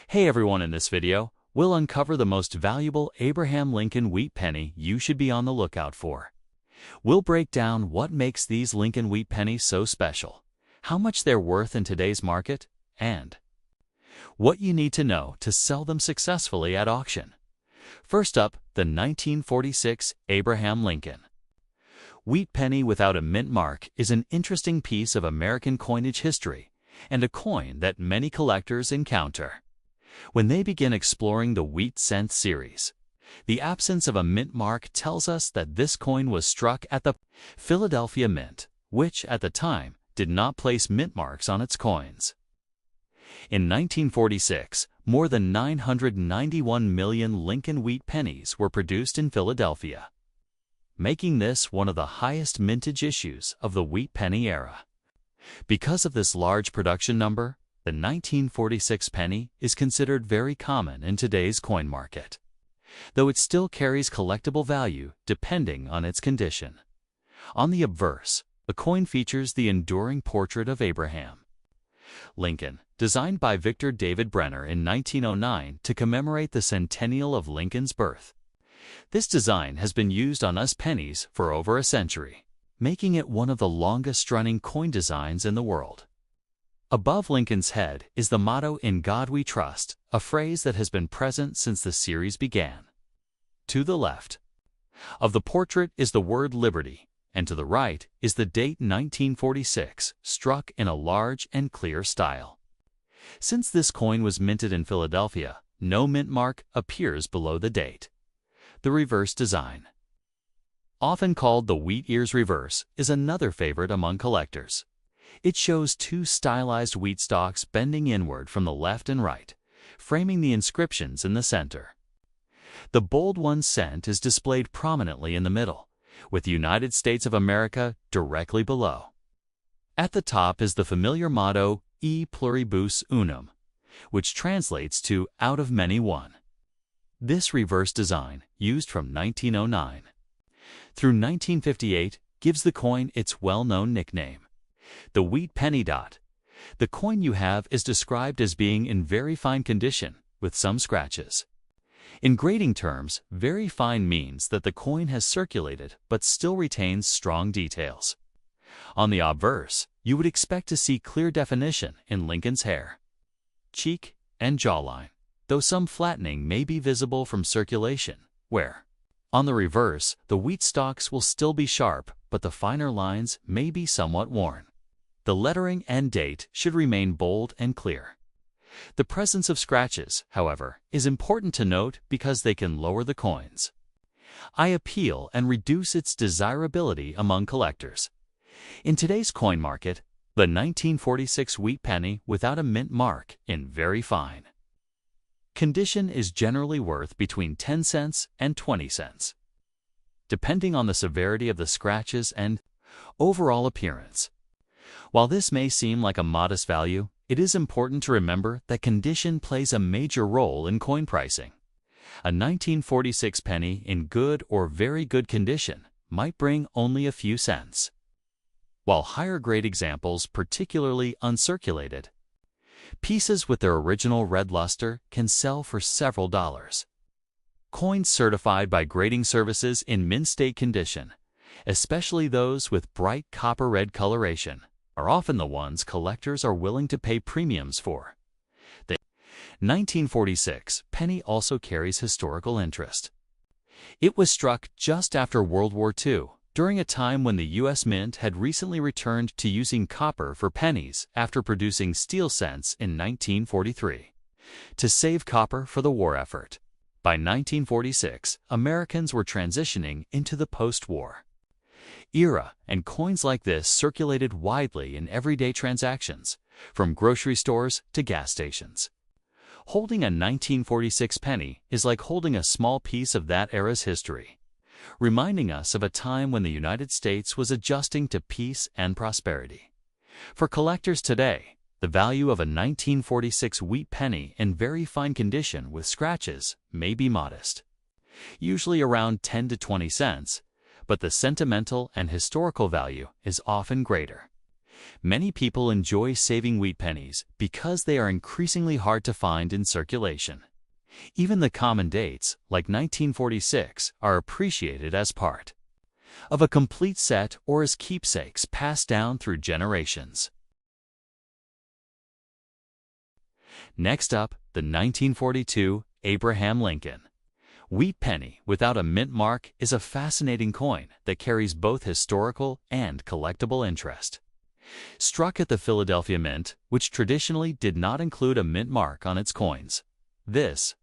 Hey everyone, in this video, we'll uncover the most valuable Abraham Lincoln wheat penny you should be on the lookout for. We'll break down what makes these Lincoln wheat pennies so special, how much they're worth in today's market, and what you need to know to sell them successfully at auction. First up, the 1946 Abraham Lincoln wheat penny without a mint mark is an interesting piece of American coinage history and a coin that many collectors encounter when they begin exploring the wheat cent series. The absence of a mint mark tells us that this coin was struck at the Philadelphia Mint, which at the time did not place mint marks on its coins. In 1946, more than 991 million Lincoln wheat pennies were produced in Philadelphia, making this one of the highest mintage issues of the wheat penny era. Because of this large production number, the 1946 penny is considered very common in today's coin market, though it still carries collectible value depending on its condition. On the obverse, the coin features the enduring portrait of Abraham Lincoln, designed by Victor David Brenner in 1909 to commemorate the centennial of Lincoln's birth. This design has been used on US pennies for over a century, making it one of the longest-running coin designs in the world. Above Lincoln's head is the motto "In God We Trust," a phrase that has been present since the series began. To the left of the portrait is the word Liberty, and to the right is the date 1946, struck in a large and clear style. Since this coin was minted in Philadelphia, no mint mark appears below the date. The reverse design, often called the wheat ears reverse, is another favorite among collectors. It shows two stylized wheat stalks bending inward from the left and right, framing the inscriptions in the center. The bold one cent is displayed prominently in the middle, with the United States of America directly below. At the top is the familiar motto E pluribus unum, which translates to "out of many one." This reverse design, used from 1909 through 1958, gives the coin its well-known nickname, the wheat penny dot. The coin you have is described as being in very fine condition, with some scratches. In grading terms, very fine means that the coin has circulated but still retains strong details. On the obverse, you would expect to see clear definition in Lincoln's hair, cheek, and jawline, though some flattening may be visible from circulation, where, on the reverse, the wheat stalks will still be sharp, but the finer lines may be somewhat worn. The lettering and date should remain bold and clear. The presence of scratches, however, is important to note because they can lower the coin's eye appeal and reduce its desirability among collectors. In today's coin market, the 1946 wheat penny without a mint mark in very fine condition is generally worth between 10 cents and 20 cents, depending on the severity of the scratches and overall appearance. While this may seem like a modest value, it is important to remember that condition plays a major role in coin pricing. A 1946 penny in good or very good condition might bring only a few cents, while higher-grade examples, particularly uncirculated pieces with their original red luster, can sell for several dollars. Coins certified by grading services in mint state condition, especially those with bright copper-red coloration, are often the ones collectors are willing to pay premiums for. The 1946 penny also carries historical interest. It was struck just after World War II, during a time when the U.S. Mint had recently returned to using copper for pennies after producing steel cents in 1943 to save copper for the war effort. By 1946, Americans were transitioning into the post-war era, and coins like this circulated widely in everyday transactions, from grocery stores to gas stations. Holding a 1946 penny is like holding a small piece of that era's history, reminding us of a time when the United States was adjusting to peace and prosperity. For collectors today, the value of a 1946 wheat penny in very fine condition with scratches may be modest, usually around 10 to 20 cents, but the sentimental and historical value is often greater. Many people enjoy saving wheat pennies because they are increasingly hard to find in circulation. Even the common dates, like 1946, are appreciated as part of a complete set or as keepsakes passed down through generations. Next up, the 1942 Abraham Lincoln wheat penny without a mint mark is a fascinating coin that carries both historical and collectible interest. Struck at the Philadelphia Mint, which traditionally did not include a mint mark on its coins, this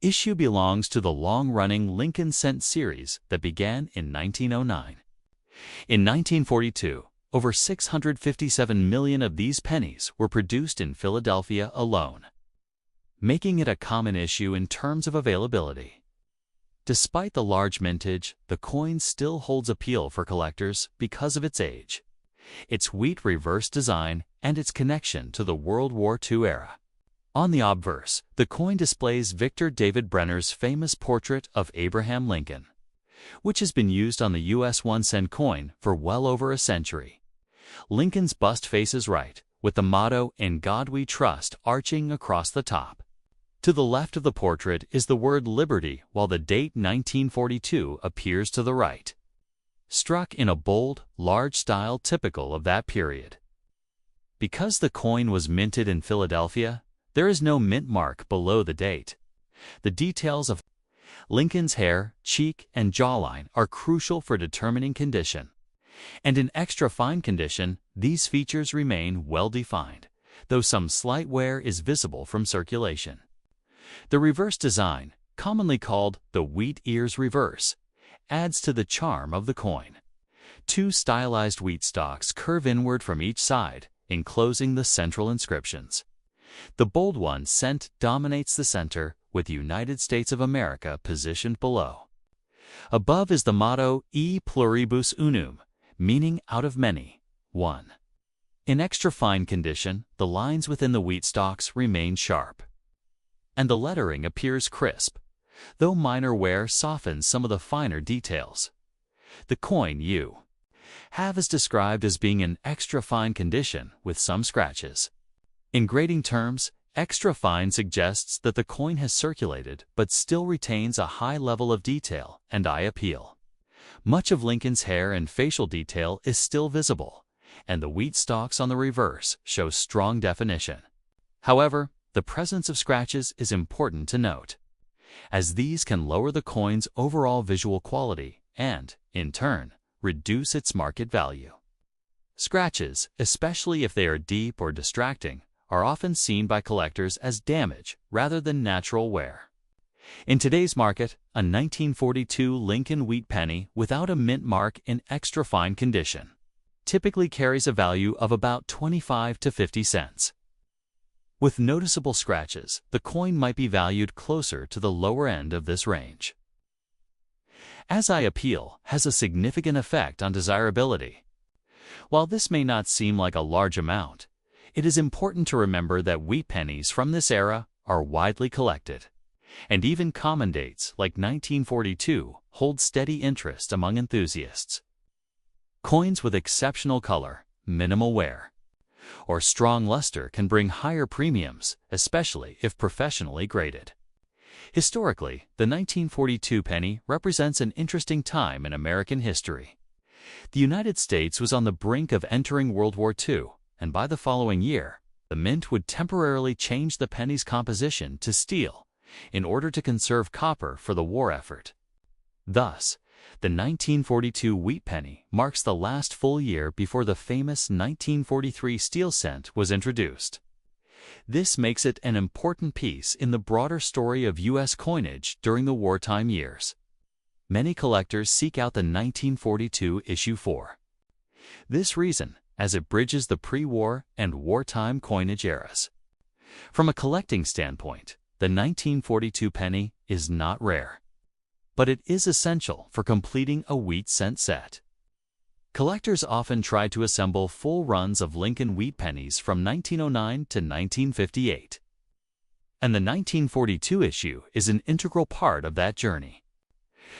issue belongs to the long-running Lincoln Cent series that began in 1909. In 1942, over 657 million of these pennies were produced in Philadelphia alone, making it a common issue in terms of availability. Despite the large mintage, the coin still holds appeal for collectors because of its age, its wheat reverse design, and its connection to the World War II era. On the obverse, the coin displays Victor David Brenner's famous portrait of Abraham Lincoln, which has been used on the U.S. 1-cent coin for well over a century. Lincoln's bust faces right, with the motto, "In God We Trust," arching across the top. To the left of the portrait is the word Liberty, while the date 1942 appears to the right, struck in a bold, large style typical of that period. Because the coin was minted in Philadelphia, there is no mint mark below the date. The details of Lincoln's hair, cheek, and jawline are crucial for determining condition. And in extra fine condition, these features remain well defined, though some slight wear is visible from circulation. The reverse design, commonly called the wheat ears reverse, adds to the charm of the coin. Two stylized wheat stalks curve inward from each side, enclosing the central inscriptions. The bold one, "Cent," dominates the center, with United States of America positioned below. Above is the motto, "E pluribus unum," meaning out of many, one. In extra fine condition, the lines within the wheat stalks remain sharp, and the lettering appears crisp, though minor wear softens some of the finer details. The coin you have is described as being in extra fine condition with some scratches. In grading terms, extra fine suggests that the coin has circulated but still retains a high level of detail and eye appeal. Much of Lincoln's hair and facial detail is still visible, and the wheat stalks on the reverse show strong definition. However, the presence of scratches is important to note, as these can lower the coin's overall visual quality and, in turn, reduce its market value. Scratches, especially if they are deep or distracting, are often seen by collectors as damage rather than natural wear. In today's market, a 1942 Lincoln wheat penny without a mint mark in extra fine condition typically carries a value of about 25 to 50 cents. With noticeable scratches, the coin might be valued closer to the lower end of this range. As eye appeal has a significant effect on desirability. While this may not seem like a large amount, it is important to remember that wheat pennies from this era are widely collected, and even common dates like 1942 hold steady interest among enthusiasts. Coins with exceptional color, minimal wear, or strong luster can bring higher premiums, especially if professionally graded. Historically, the 1942 penny represents an interesting time in American history. The United States was on the brink of entering World War II, and by the following year, the mint would temporarily change the penny's composition to steel in order to conserve copper for the war effort. Thus, the 1942 wheat penny marks the last full year before the famous 1943 steel cent was introduced. This makes it an important piece in the broader story of U.S. coinage during the wartime years. Many collectors seek out the 1942 issue for this reason, as it bridges the pre-war and wartime coinage eras. From a collecting standpoint, the 1942 penny is not rare, but it is essential for completing a wheat cent set. Collectors often try to assemble full runs of Lincoln wheat pennies from 1909 to 1958, and the 1942 issue is an integral part of that journey.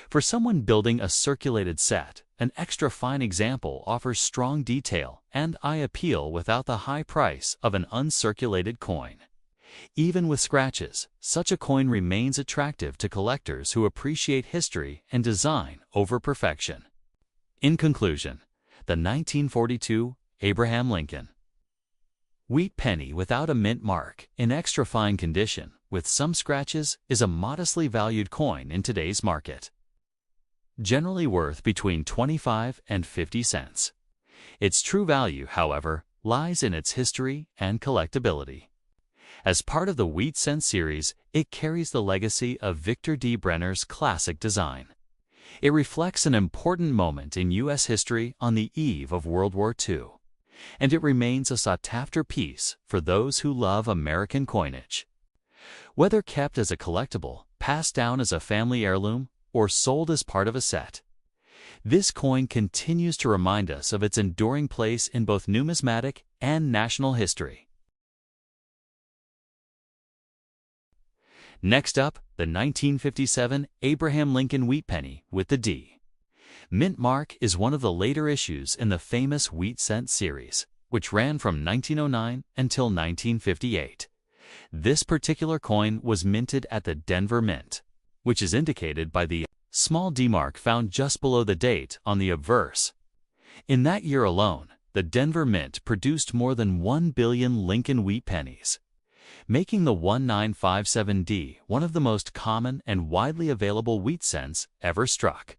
For someone building a circulated set, an extra fine example offers strong detail and eye appeal without the high price of an uncirculated coin. Even with scratches, such a coin remains attractive to collectors who appreciate history and design over perfection. In conclusion, the 1942 Abraham Lincoln wheat penny without a mint mark, in extra fine condition, with some scratches, is a modestly valued coin in today's market. Generally worth between 25 and 50 cents. Its true value, however, lies in its history and collectability. As part of the Wheat Cent series, it carries the legacy of Victor D. Brenner's classic design. It reflects an important moment in U.S. history on the eve of World War II, and it remains a sought-after piece for those who love American coinage. Whether kept as a collectible, passed down as a family heirloom, or sold as part of a set, this coin continues to remind us of its enduring place in both numismatic and national history. Next up, the 1957 Abraham Lincoln wheat penny with the D. Mint mark is one of the later issues in the famous Wheat Cent series, which ran from 1909 until 1958. This particular coin was minted at the Denver Mint, which is indicated by the small D mark found just below the date on the obverse. In that year alone, the Denver Mint produced more than 1 billion Lincoln wheat pennies, making the 1957D one of the most common and widely available wheat cents ever struck.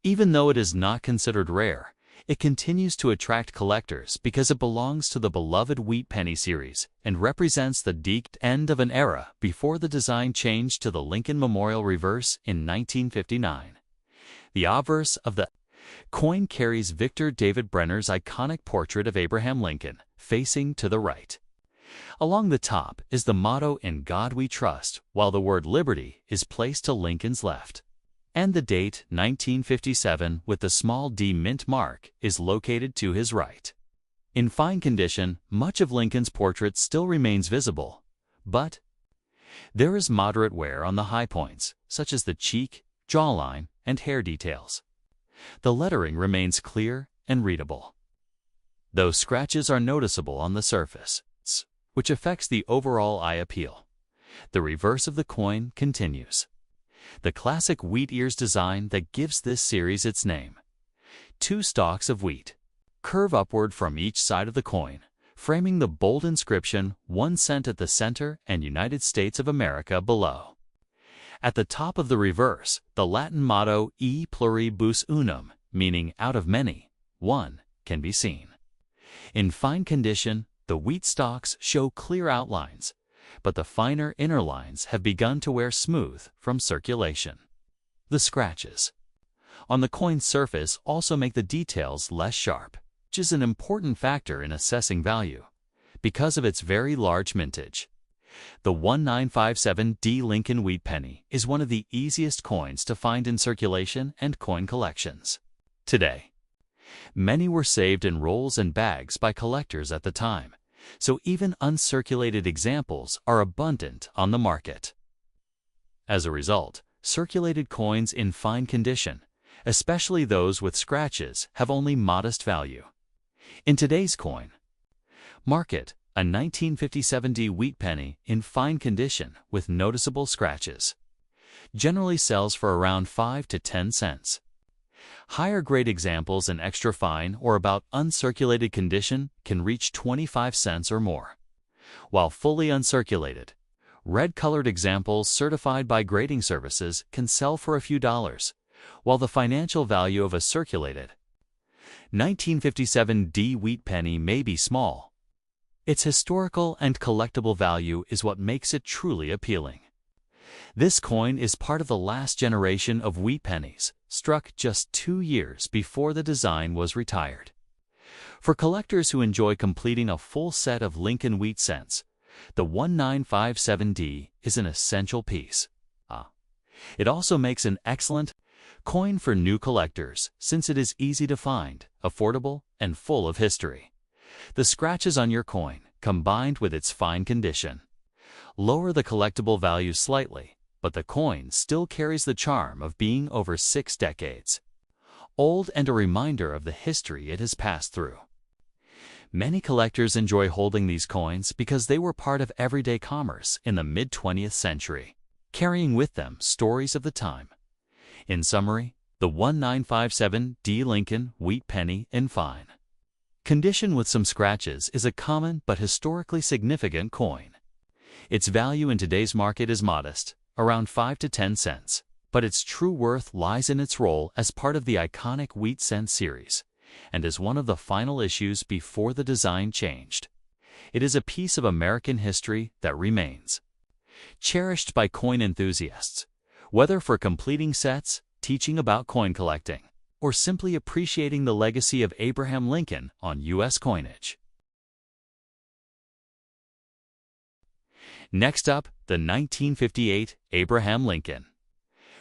Even though it is not considered rare, it continues to attract collectors because it belongs to the beloved wheat penny series and represents the deked end of an era before the design changed to the Lincoln Memorial reverse in 1959. The obverse of the coin carries Victor David Brenner's iconic portrait of Abraham Lincoln, facing to the right. Along the top is the motto "In God We Trust," while the word "Liberty" is placed to Lincoln's left. And the date 1957 with the small d mint mark is located to his right. In fine condition, much of Lincoln's portrait still remains visible, but there is moderate wear on the high points, such as the cheek, jawline, and hair details. The lettering remains clear and readable, though scratches are noticeable on the surface, which affects the overall eye appeal. The reverse of the coin continues the classic wheat ears design that gives this series its name. Two stalks of wheat curve upward from each side of the coin, framing the bold inscription 1 cent at the center and United States of America below. At the top of the reverse, the Latin motto E pluribus unum, meaning out of many, one, can be seen. In fine condition, the wheat stalks show clear outlines, but the finer inner lines have begun to wear smooth from circulation. The scratches on the coin's surface also make the details less sharp, which is an important factor in assessing value, because of its very large mintage. The 1957D Lincoln wheat penny is one of the easiest coins to find in circulation and coin collections today. Many were saved in rolls and bags by collectors at the time, so even uncirculated examples are abundant on the market. As a result, circulated coins in fine condition, especially those with scratches, have only modest value. In today's coin market, a 1957D wheat penny in fine condition with noticeable scratches generally sells for around 5 to 10 cents. Higher grade examples in extra fine or about uncirculated condition can reach 25 cents or more, while fully uncirculated, red-colored examples certified by grading services can sell for a few dollars, while the financial value of a circulated 1957D wheat penny may be small. Its historical and collectible value is what makes it truly appealing. This coin is part of the last generation of wheat pennies, struck just 2 years before the design was retired. For collectors who enjoy completing a full set of Lincoln wheat cents, the 1957D is an essential piece. It also makes an excellent coin for new collectors since it is easy to find, affordable, and full of history. The scratches on your coin, combined with its fine condition, lower the collectible value slightly, but the coin still carries the charm of being over 6 decades old and a reminder of the history it has passed through. Many collectors enjoy holding these coins because they were part of everyday commerce in the mid-20th century, carrying with them stories of the time. In summary, the 1957 Lincoln Wheat Penny in fine condition with some scratches is a common but historically significant coin. Its value in today's market is modest, around 5 to 10 cents, but its true worth lies in its role as part of the iconic wheat cent series, and as one of the final issues before the design changed. It is a piece of American history that remains cherished by coin enthusiasts, whether for completing sets, teaching about coin collecting, or simply appreciating the legacy of Abraham Lincoln on U.S. coinage. Next up, the 1958 Abraham Lincoln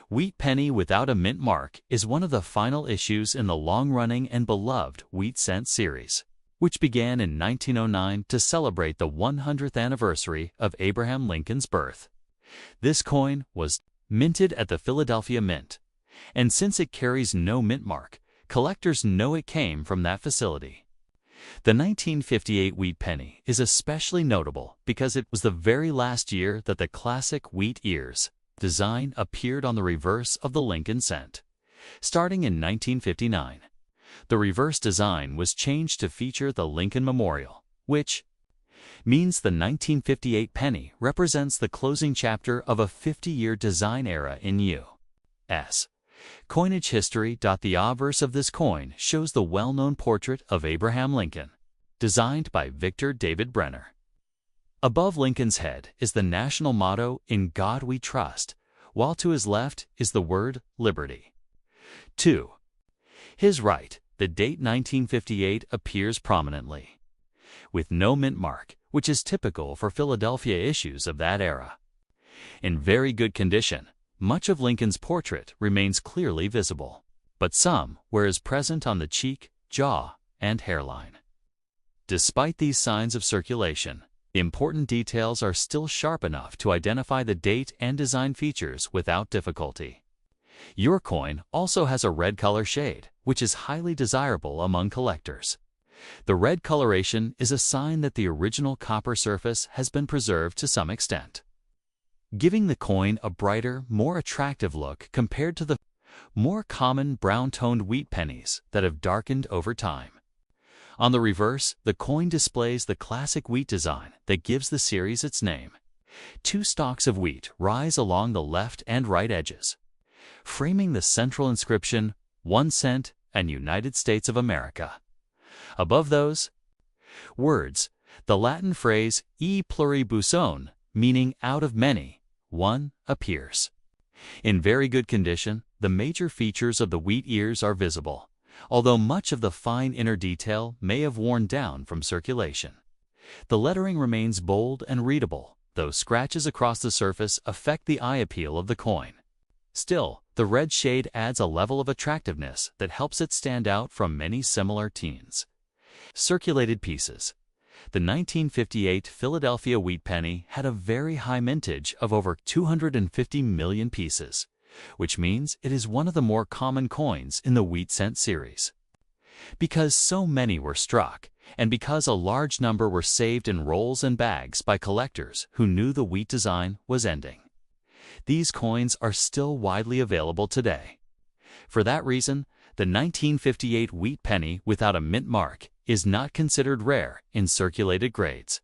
Wheat Penny without a mint mark is one of the final issues in the long-running and beloved wheat cent series, which began in 1909 to celebrate the 100th anniversary of Abraham Lincoln's birth. This coin was minted at the Philadelphia Mint, and since it carries no mint mark, collectors know it came from that facility. The 1958 Wheat Penny is especially notable because it was the very last year that the classic wheat ears design appeared on the reverse of the Lincoln cent. Starting in 1959, the reverse design was changed to feature the Lincoln Memorial, which means the 1958 penny represents the closing chapter of a 50-year design era in U.S. coinage history. The obverse of this coin shows the well-known portrait of Abraham Lincoln, designed by Victor David Brenner. Above Lincoln's head is the national motto, "In God We Trust," while to his left is the word "Liberty." To his right, the date 1958 appears prominently, with no mint mark, which is typical for Philadelphia issues of that era. In very good condition, much of Lincoln's portrait remains clearly visible, but some wear is present on the cheek, jaw, and hairline. Despite these signs of circulation, important details are still sharp enough to identify the date and design features without difficulty. Your coin also has a red color shade, which is highly desirable among collectors. The red coloration is a sign that the original copper surface has been preserved to some extent, giving the coin a brighter, more attractive look compared to the more common brown-toned wheat pennies that have darkened over time. On the reverse, the coin displays the classic wheat design that gives the series its name. 2 stalks of wheat rise along the left and right edges, framing the central inscription, 1 cent and United States of America. Above those words, the Latin phrase e pluribus one, meaning out of many, one, appears. In very good condition, the major features of the wheat ears are visible, although much of the fine inner detail may have worn down from circulation. The lettering remains bold and readable, though scratches across the surface affect the eye appeal of the coin. Still, the red shade adds a level of attractiveness that helps it stand out from many similar teens. Circulated pieces. The 1958 Philadelphia Wheat Penny had a very high mintage of over 250 million pieces, which means it is one of the more common coins in the wheat cent series. Because so many were struck, and because a large number were saved in rolls and bags by collectors who knew the wheat design was ending, these coins are still widely available today. For that reason, the 1958 Wheat Penny without a mint mark is not considered rare in circulated grades.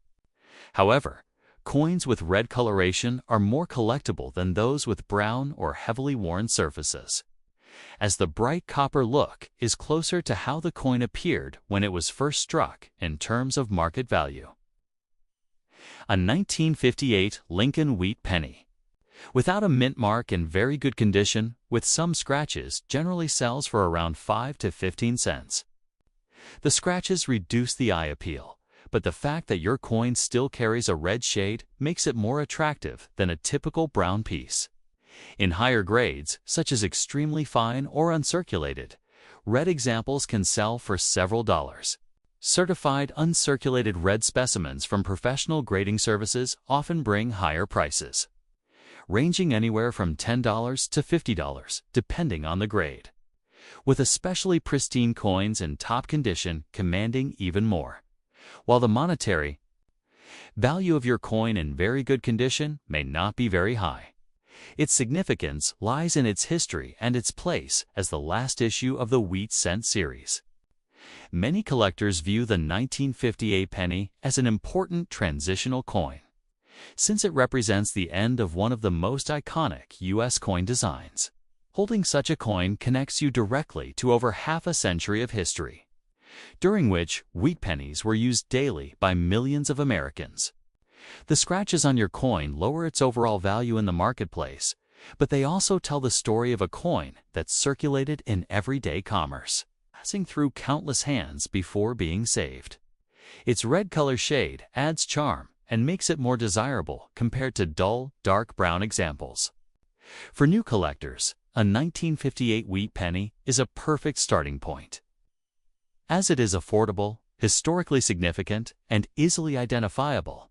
However, coins with red coloration are more collectible than those with brown or heavily worn surfaces, as the bright copper look is closer to how the coin appeared when it was first struck in terms of market value. A 1958 Lincoln Wheat Penny without a mint mark in very good condition, with some scratches, generally sells for around 5 to 15 cents. The scratches reduce the eye appeal, but the fact that your coin still carries a red shade makes it more attractive than a typical brown piece. In higher grades, such as extremely fine or uncirculated, red examples can sell for several dollars. Certified uncirculated red specimens from professional grading services often bring higher prices. ranging anywhere from $10 to $50, depending on the grade, with especially pristine coins in top condition commanding even more. While the monetary value of your coin in very good condition may not be very high, its significance lies in its history and its place as the last issue of the Wheat Cent series. Many collectors view the 1958 penny as an important transitional coin, since it represents the end of one of the most iconic U.S. coin designs. Holding such a coin connects you directly to over half a century of history, during which wheat pennies were used daily by millions of Americans. The scratches on your coin lower its overall value in the marketplace, but they also tell the story of a coin that circulated in everyday commerce, passing through countless hands before being saved. Its red color shade adds charm and makes it more desirable compared to dull, dark brown examples. For new collectors, a 1958 wheat penny is a perfect starting point, as it is affordable, historically significant, and easily identifiable.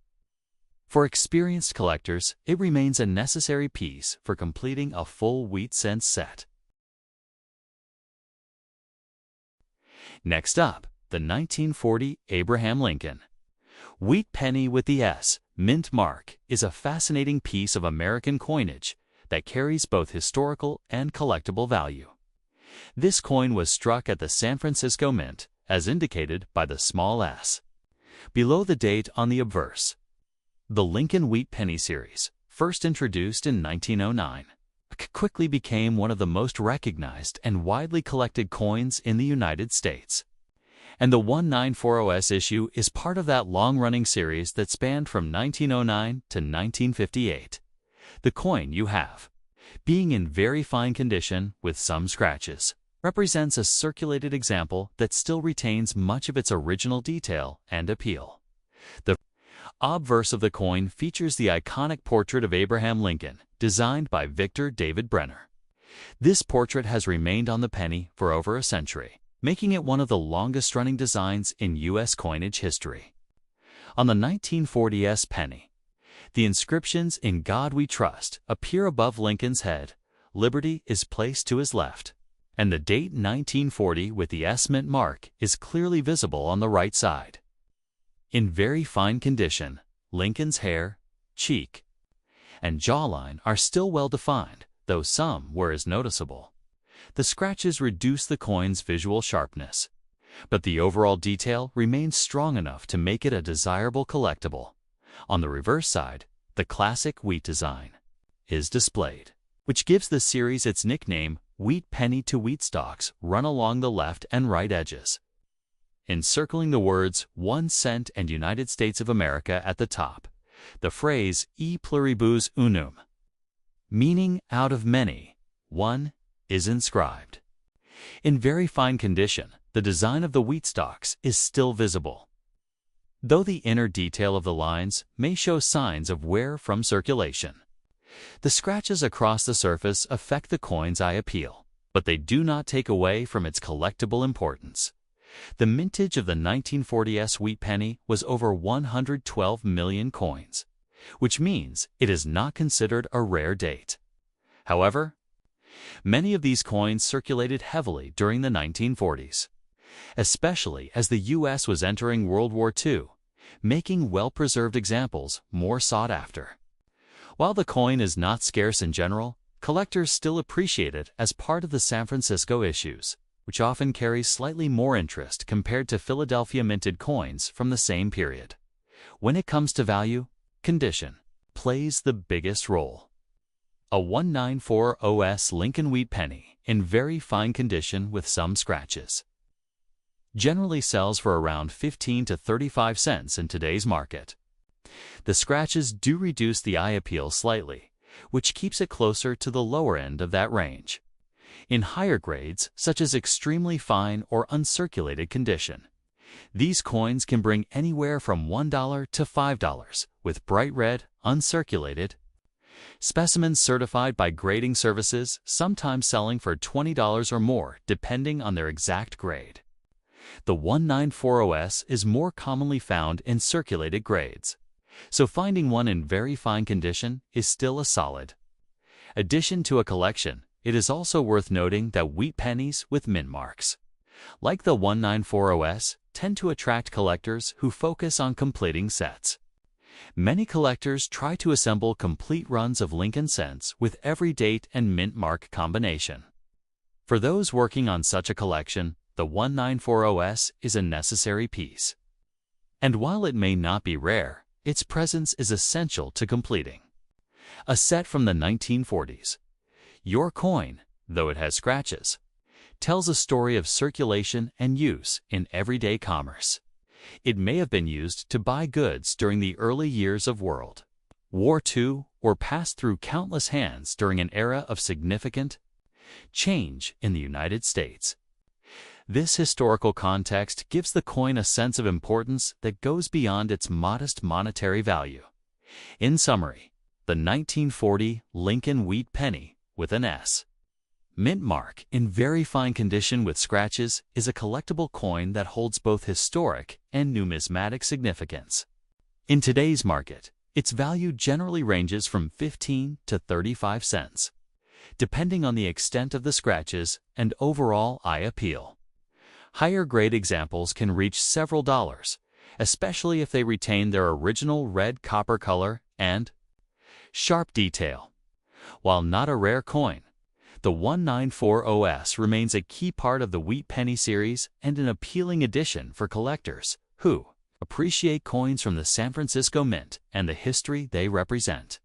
For experienced collectors, it remains a necessary piece for completing a full Wheat Cent set. Next up, the 1940 Abraham Lincoln wheat penny with the S mint mark is a fascinating piece of American coinage that carries both historical and collectible value. This coin was struck at the San Francisco Mint, as indicated by the small s below the date on the obverse. The Lincoln Wheat Penny series, first introduced in 1909, quickly became one of the most recognized and widely collected coins in the United States. And the 1940S issue is part of that long-running series that spanned from 1909 to 1958. The coin you have, being in very fine condition with some scratches, represents a circulated example that still retains much of its original detail and appeal. The obverse of the coin features the iconic portrait of Abraham Lincoln, designed by Victor David Brenner. This portrait has remained on the penny for over a century, making it one of the longest-running designs in U.S. coinage history. On the 1940s penny, the inscriptions "In God We Trust" appear above Lincoln's head, liberty is placed to his left, and the date 1940 with the S mint mark is clearly visible on the right side. In very fine condition, Lincoln's hair, cheek, and jawline are still well defined, though some were as noticeable. The scratches reduce the coin's visual sharpness, but the overall detail remains strong enough to make it a desirable collectible. On the reverse side, the classic wheat design is displayed, which gives the series its nickname Wheat Penny to Wheat Stalks run along the left and right edges, encircling the words 1 cent and United States of America at the top. The phrase E pluribus unum, meaning out of many, one, is inscribed. In very fine condition, the design of the wheat stalks is still visible, though the inner detail of the lines may show signs of wear from circulation. The scratches across the surface affect the coin's eye appeal, but they do not take away from its collectible importance. The mintage of the 1940s wheat penny was over 112 million coins, which means it is not considered a rare date. However, many of these coins circulated heavily during the 1940s, especially as the U.S. was entering World War II, making well-preserved examples more sought after. While the coin is not scarce in general, collectors still appreciate it as part of the San Francisco issues, which often carries slightly more interest compared to Philadelphia minted coins from the same period. When it comes to value, condition plays the biggest role. A 1940s Lincoln Wheat Penny, in very fine condition with some scratches, generally sells for around 15 to 35 cents in today's market. The scratches do reduce the eye appeal slightly, which keeps it closer to the lower end of that range. In higher grades, such as extremely fine or uncirculated condition, these coins can bring anywhere from $1 to $5, with bright red, uncirculated specimens certified by grading services, sometimes selling for $20 or more depending on their exact grade. The 1940s is more commonly found in circulated grades, so finding one in very fine condition is still a solid Addition to a collection, it is also worth noting that wheat pennies with mint marks, like the 1940s, tend to attract collectors who focus on completing sets. Many collectors try to assemble complete runs of Lincoln cents with every date and mint mark combination. For those working on such a collection, the 1940s is a necessary piece. And while it may not be rare, its presence is essential to completing. A set from the 1940s. Your coin, though it has scratches, tells a story of circulation and use in everyday commerce. It may have been used to buy goods during the early years of World War II or passed through countless hands during an era of significant change in the United States. This historical context gives the coin a sense of importance that goes beyond its modest monetary value. In summary, the 1940 Lincoln Wheat Penny with an S. Mint mark, in very fine condition with scratches, is a collectible coin that holds both historic and numismatic significance. In today's market, its value generally ranges from 15 to 35 cents, depending on the extent of the scratches and overall eye appeal. Higher-grade examples can reach several dollars, especially if they retain their original red copper color and sharp detail. While not a rare coin, the 1940s remains a key part of the Wheat Penny series and an appealing addition for collectors who appreciate coins from the San Francisco Mint and the history they represent.